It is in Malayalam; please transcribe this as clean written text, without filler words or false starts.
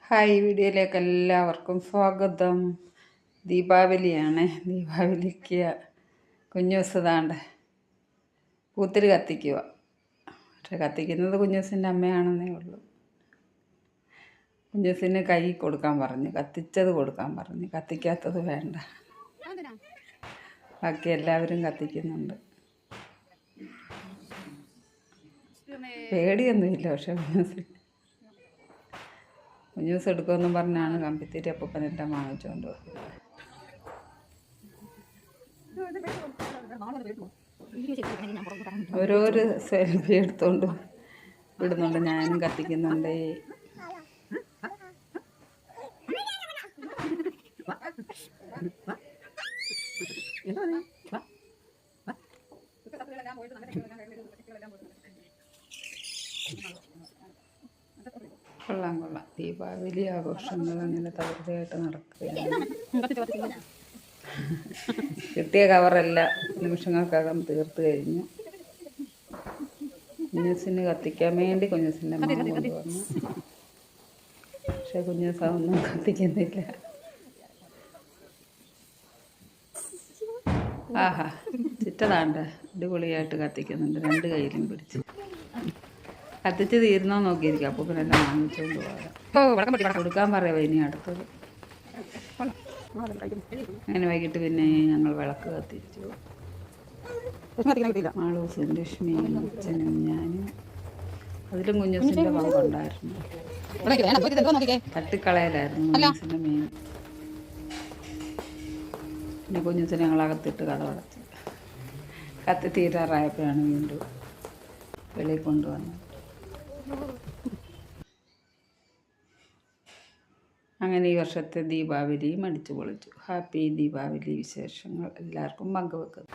ഹായ്, വീഡിയോയിലേക്ക് എല്ലാവർക്കും സ്വാഗതം. ദീപാവലിയാണ്. ദീപാവലിക്ക് കുഞ്ഞൂസ് താണ്ട് പൂത്തിരി കത്തിക്കുക. പക്ഷെ കത്തിക്കുന്നത് കുഞ്ഞൂസിൻ്റെ അമ്മയാണെന്നേ ഉള്ളൂ. കുഞ്ഞൂസിന് കൈ കൊടുക്കാൻ പറഞ്ഞു, കത്തിച്ചത് കൊടുക്കാൻ പറഞ്ഞു, കത്തിക്കാത്തത് വേണ്ട. ബാക്കി എല്ലാവരും കത്തിക്കുന്നുണ്ട്. പേടിയൊന്നുമില്ല. പക്ഷെ കുഞ്ഞൂസ് എടുക്കുമെന്നും പറഞ്ഞാണ് കമ്പിത്തിരി അപ്പൂപ്പനെല്ലാം വാങ്ങിച്ചുകൊണ്ട് പോകുന്നത്. ഓരോരു സെൽഫി എടുത്തോണ്ട് വിടുന്നുണ്ട്. ഞാനും കത്തിക്കുന്നുണ്ട്. കൊള്ളാം കൊള്ളാം. ദീപാവലി ആഘോഷങ്ങൾ അങ്ങനെ തകൃതിയായിട്ട് നടക്കുകയാണ്. കിട്ടിയ കവറെല്ലാം നിമിഷങ്ങൾക്കകം തീർത്ത് കഴിഞ്ഞു. കുഞ്ഞൂസിന് കത്തിക്കാൻ വേണ്ടി കുഞ്ഞൂസിൻ്റെ അമ്മ കൊണ്ടുവന്നു. പക്ഷെ കുഞ്ഞൂസ് അതൊന്നും കത്തിക്കുന്നില്ല. ആഹാ, ചിറ്റതാണ്ട് അടിപൊളിയായിട്ട് കത്തിക്കുന്നുണ്ട്. രണ്ട് കയ്യിലും പിടിച്ച് കത്തിച്ച് തീരുന്നോ നോക്കിയിരിക്കും. അപ്പൂപ്പനെല്ലാം വാങ്ങിച്ചുകൊണ്ട് പോകാം. കൊടുക്കാൻ പറയാം ഇനി അടുത്തത്. അങ്ങനെ വൈകിട്ട് പിന്നെ ഞങ്ങൾ വിളക്ക് കത്തിച്ചു. മാളൂസും ലക്ഷ്മിയും അച്ഛനും ഞാനും. അതിലും കുഞ്ഞൂസിൻ്റെ പങ്കുണ്ടായിരുന്നു. തട്ടിക്കളയലായിരുന്നു കുഞ്ഞൂസിൻ്റെ മീൻ. പിന്നെ കുഞ്ഞൂസിനെ ഞങ്ങളകത്തിട്ട് കഥ അടച്ചു. കത്തി തീരാറായപ്പോഴാണ് വീണ്ടും വെളിയിൽ കൊണ്ടുവന്നത്. അങ്ങനെ ഈ വർഷത്തെ ദീപാവലിയും അടിച്ചു പൊളിച്ചു. ഹാപ്പി ദീപാവലി വിശേഷങ്ങൾ എല്ലാവർക്കും പങ്കുവെക്കുന്നു.